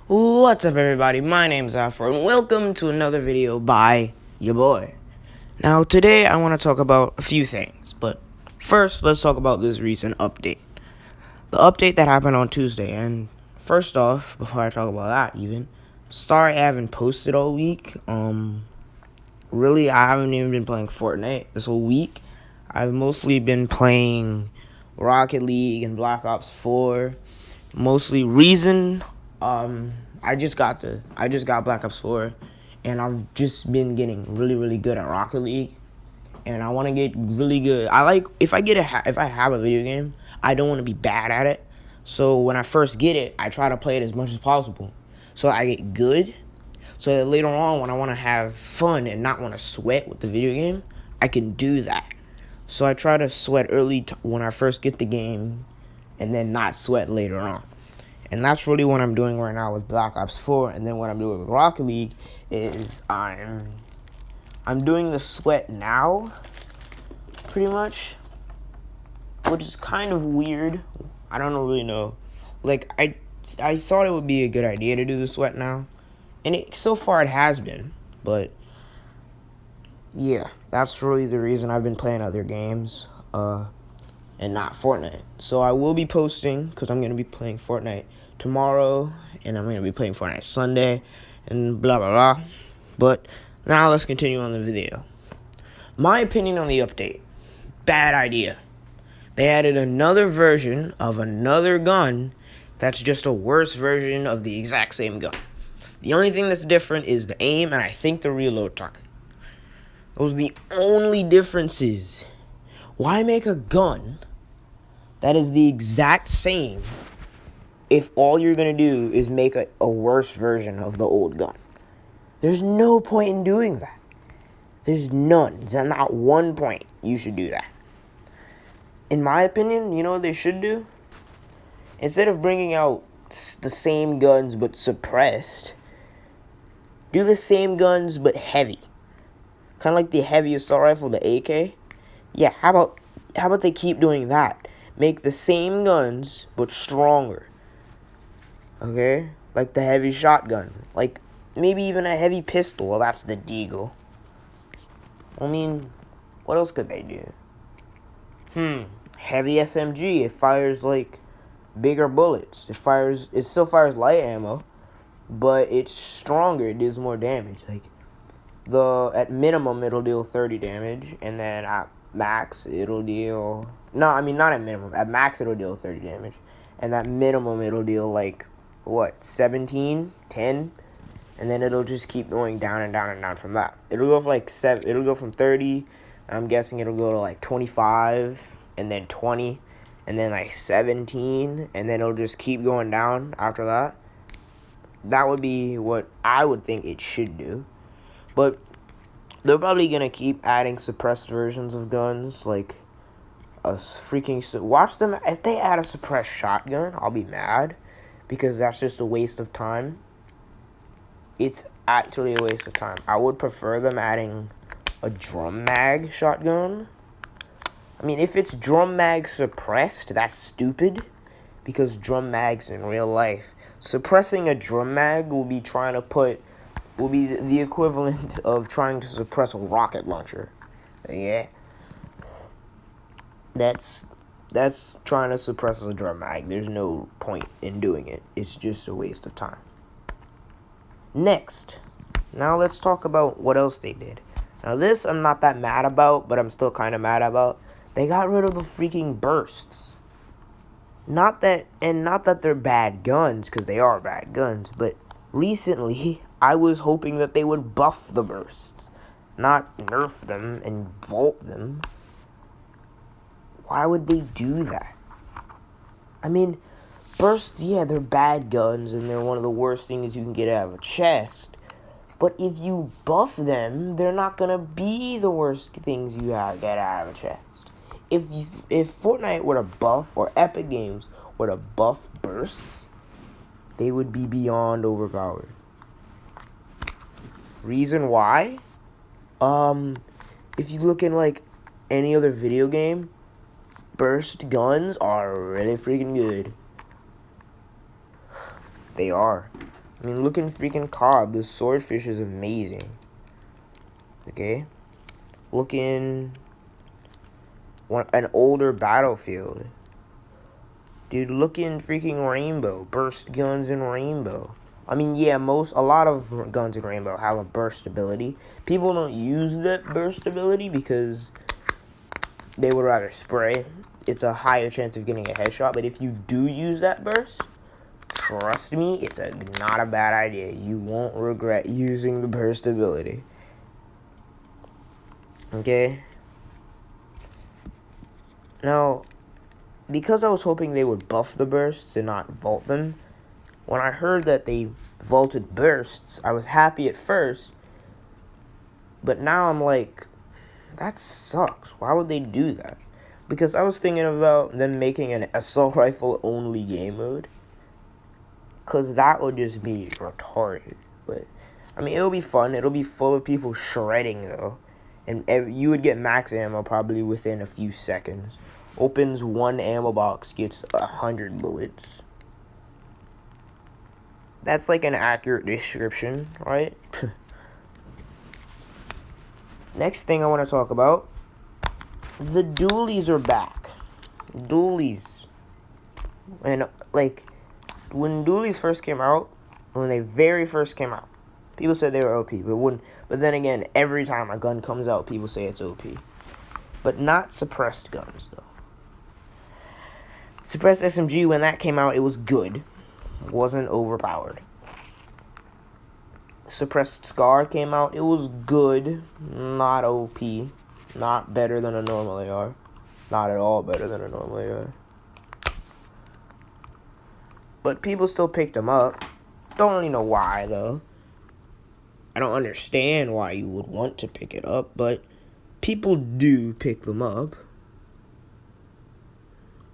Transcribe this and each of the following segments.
What's up, everybody? My name's Afro, and welcome to another video by your boy. Now, today I want to talk about a few things, but first, let's talk about this recent update. The update that happened on Tuesday, and first off, before I talk about that, sorry I haven't posted all week. Really, I haven't even been playing Fortnite this whole week. I've mostly been playing Rocket League and Black Ops 4. Mostly reason, I just got Black Ops 4, and I've just been getting really good at Rocket League, and I want to get really good. I like if I have a video game, I don't want to be bad at it. So when I first get it, I try to play it as much as possible, so I get good. So that later on, when I want to have fun and not want to sweat with the video game, I can do that. So I try to sweat early when I first get the game, and then not sweat later on. And that's really what I'm doing right now with Black Ops 4. And then what I'm doing with Rocket League is I'm doing the sweat now, pretty much, which is kind of weird. I don't really know. Like, I thought it would be a good idea to do the sweat now, and so far it has been. But yeah, that's really the reason I've been playing other games, and not Fortnite. So I will be posting, because I'm going to be playing Fortnite tomorrow, and I'm going to be playing Fortnite Sunday, and blah blah blah. But now let's continue on the video. My opinion on the update: bad idea. They added another version of another gun that's just a worse version of the exact same gun. The only thing that's different is the aim, and I think the reload time. Those are the only differences. Why make a gun that is the exact same if all you're going to do is make a worse version of the old gun? There's no point in doing that. There's none. There's not one point you should do that. In my opinion, you know what they should do? Instead of bringing out the same guns but suppressed, do the same guns but heavy. Kind of like the heavy assault rifle, the AK. Yeah, how about they keep doing that? Make the same guns but stronger. Okay? Like the heavy shotgun. Like maybe even a heavy pistol. Well, that's the Deagle. I mean, what else could they do? Heavy SMG. It fires like bigger bullets. It still fires light ammo, but it's stronger. It deals more damage. Like at minimum it'll deal 30 damage, and then at max it'll deal not at minimum. At max it'll deal 30 damage, and at minimum it'll deal like 17, 10, and then it'll just keep going down and down and down from that. It'll go from it'll go from 30, I'm guessing it'll go to like 25, and then 20, and then like 17, and then it'll just keep going down after that. That would be what I would think it should do. But they're probably gonna keep adding suppressed versions of guns, like a freaking... Watch them. If they add a suppressed shotgun, I'll be mad, because that's just a waste of time. It's actually a waste of time. I would prefer them adding a drum mag shotgun. I mean, if it's drum mag suppressed, that's stupid, because drum mags in real life... Suppressing a drum mag will be the equivalent of trying to suppress a rocket launcher. Yeah. That's trying to suppress a drum mag. There's no point in doing it. It's just a waste of time. Next, now let's talk about what else they did. Now this I'm not that mad about, but I'm still kind of mad about. They got rid of the freaking bursts. Not that they're bad guns, because they are bad guns, but recently I was hoping that they would buff the bursts, not nerf them and vault them. Why would they do that? I mean, bursts, yeah, they're bad guns, and they're one of the worst things you can get out of a chest. But if you buff them, they're not gonna be the worst things you get out of a chest. If Fortnite were to buff, or Epic Games were to buff bursts, they would be beyond overpowered. Reason why? If you look in like any other video game, burst guns are really freaking good. They are. I mean, look in freaking COD. The swordfish is amazing. Okay? Look in an older Battlefield. Dude, look in freaking Rainbow. Burst guns in Rainbow. I mean, yeah, a lot of guns in Rainbow have a burst ability. People don't use that burst ability because they would rather spray. It's a higher chance of getting a headshot. But if you do use that burst, trust me, it's not a bad idea. You won't regret using the burst ability. Okay? Now, because I was hoping they would buff the bursts and not vault them, when I heard that they vaulted bursts, I was happy at first. But now I'm like, that sucks. Why would they do that? Because I was thinking about them making an assault rifle only game mode. Because that would just be retarded. But, I mean, it'll be fun. It'll be full of people shredding, though. And you would get max ammo probably within a few seconds. Opens one ammo box, gets 100 bullets. That's like an accurate description, right? Next thing I want to talk about, the dualies are back. Dualies. And, like, when dualies first came out, when they very first came out, people said they were OP, but then again, every time a gun comes out, people say it's OP. But not suppressed guns, though. Suppressed SMG, when that came out, it was good. It wasn't overpowered. Suppressed Scar came out, it was good, not OP, not better than a normal AR, not at all better than a normal AR. But people still picked them up. Don't really know why, though. I don't understand why you would want to pick it up, but people do pick them up.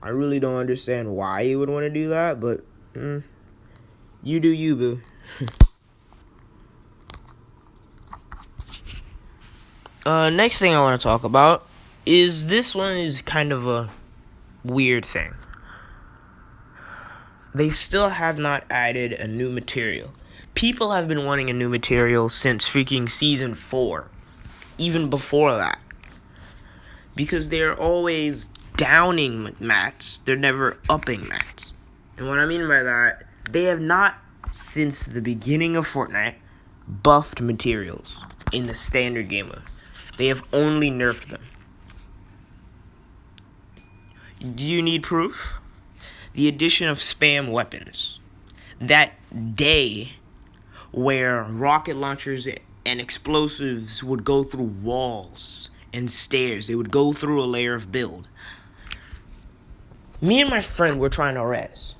I really don't understand why you would want to do that, but you do you, boo. Next thing I want to talk about is this one is kind of a weird thing. They still have not added a new material. People have been wanting a new material since freaking Season 4. Even before that. Because they're always downing mats. They're never upping mats. And what I mean by that, they have not, since the beginning of Fortnite, buffed materials in the standard game mode. They have only nerfed them. Do you need proof? The addition of spam weapons. That day where rocket launchers and explosives would go through walls and stairs. They would go through a layer of build. Me and my friend were trying to res.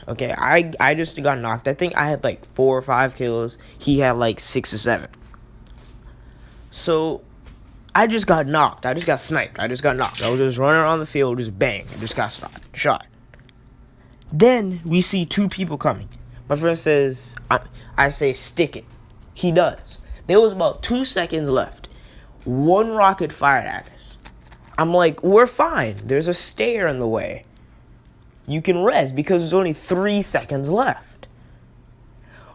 Okay, I just got knocked. I think I had like 4 or 5 kills. He had like 6 or 7. So I just got knocked. I just got sniped. I just got knocked. I was just running around the field, just bang. I just got shot. Then we see 2 people coming. My friend says, I say, stick it. He does. There was about 2 seconds left. 1 rocket fired at us. I'm like, we're fine. There's a stair in the way. You can res because there's only 3 seconds left.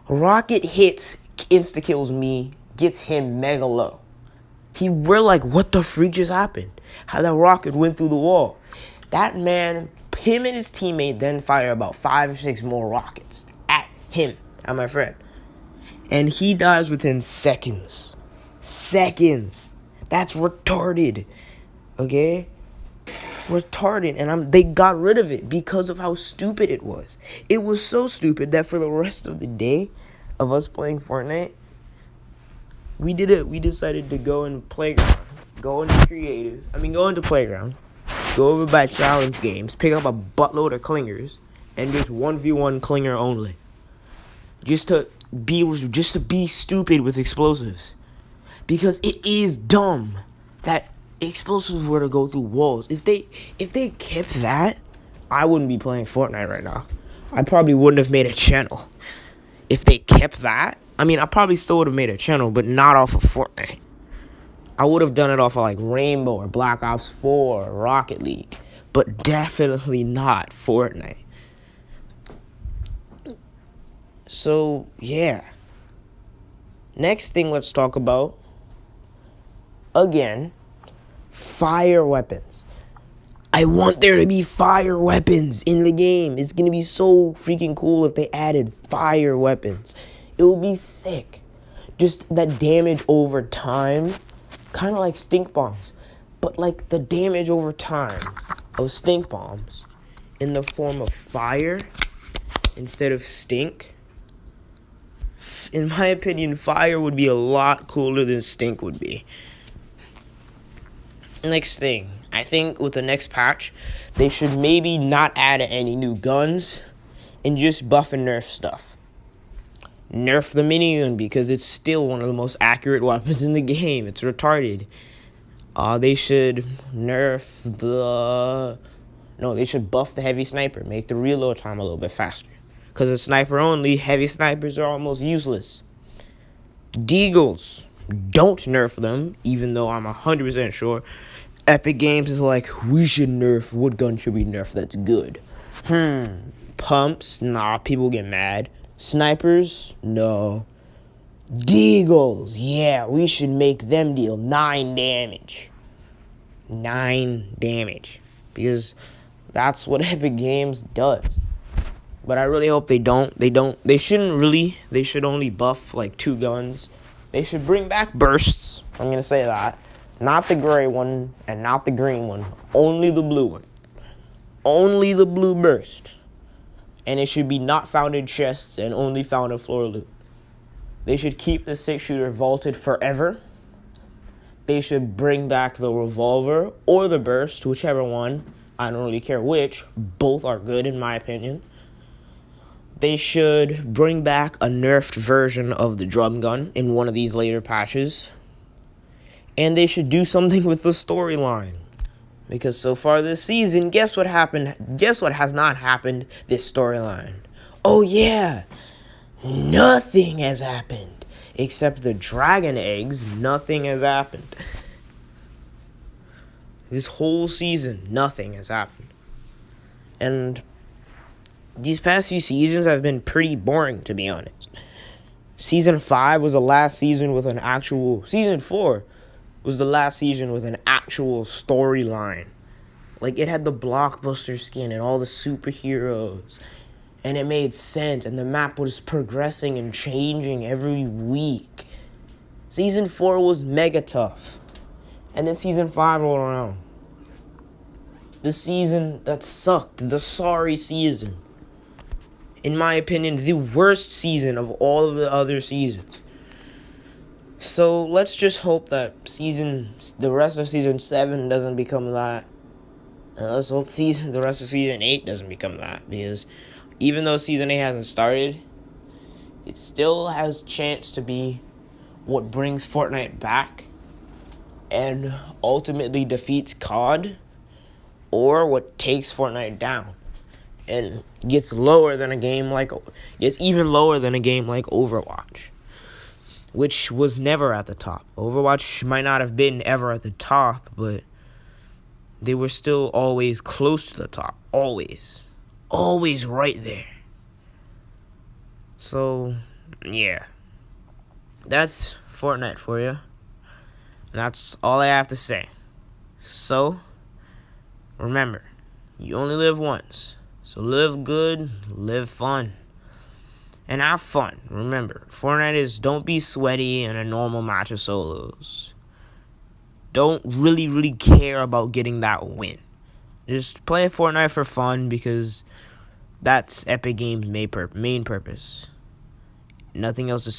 Rocket hits, insta-kills me, gets him mega low. We're like, what the freak just happened? How that rocket went through the wall. That man, him and his teammate then fire about 5 or 6 more rockets at him, at my friend. And he dies within seconds. Seconds. That's retarded. Okay? Retarded. And they got rid of it because of how stupid it was. It was so stupid that for the rest of the day of us playing Fortnite, we decided to go in playground. Go into creative. Go into playground. Go over by challenge games. Pick up a buttload of clingers. And just 1v1 clinger only. Just to be stupid with explosives. Because it is dumb that explosives were to go through walls. If they kept that, I wouldn't be playing Fortnite right now. I probably wouldn't have made a channel. If they kept that, I probably still would have made a channel, but not off of Fortnite. I would have done it off of like Rainbow or Black Ops 4 or Rocket League, but definitely not Fortnite. So, yeah. Next thing let's talk about, again, fire weapons. I want there to be fire weapons in the game. It's going to be so freaking cool if they added fire weapons. It would be sick. Just that damage over time, kind of like stink bombs, but like the damage over time of stink bombs in the form of fire instead of stink. In my opinion, fire would be a lot cooler than stink would be. Next thing, I think with the next patch, they should maybe not add any new guns and just buff and nerf stuff. Nerf the minigun because it's still one of the most accurate weapons in the game. It's retarded. They should nerf the... No, they should buff the heavy sniper. Make the reload time a little bit faster. Because a sniper only, heavy snipers are almost useless. Deagles. Don't nerf them, even though I'm 100% sure Epic Games is like, we should nerf. What gun should we nerf that's good? Pumps? Nah, people get mad. Snipers? No. Deagles? Yeah, we should make them deal 9 damage. 9 damage. Because that's what Epic Games does. But I really hope they don't. They shouldn't really. They should only buff like 2 guns. They should bring back bursts. I'm going to say that. Not the gray one and not the green one. Only the blue one. Only the blue burst. And it should be not found in chests and only found in floor loot. They should keep the 6-shooter vaulted forever. They should bring back the revolver or the burst, whichever one. I don't really care which. Both are good in my opinion. They should bring back a nerfed version of the drum gun in one of these later patches. And they should do something with the storyline. Because so far this season, guess what happened? Guess what has not happened this storyline? Oh yeah! Nothing has happened. Except the dragon eggs, nothing has happened. This whole season, nothing has happened. And these past few seasons have been pretty boring, to be honest. Season 5 was the last season with an actual... Season 4 was the last season with an actual storyline. Like, it had the blockbuster skin and all the superheroes. And it made sense. And the map was progressing and changing every week. Season 4 was mega tough. And then Season 5 rolled around. The season that sucked. The sorry season. In my opinion, the worst season of all of the other seasons. So let's just hope that the rest of season 7 doesn't become that. And let's hope the rest of season 8 doesn't become that. Because even though season 8 hasn't started, it still has a chance to be what brings Fortnite back and ultimately defeats COD, or what takes Fortnite down and gets even lower than a game like Overwatch, which was never at the top. Overwatch might not have been ever at the top, but they were still always close to the top. Always right there. So, yeah. That's Fortnite for you. That's all I have to say. So, remember, you only live once. So live good, live fun, and have fun. Remember, Fortnite is don't be sweaty in a normal match of solos. Don't really care about getting that win. Just play Fortnite for fun because that's Epic Games' main purpose. Nothing else to say.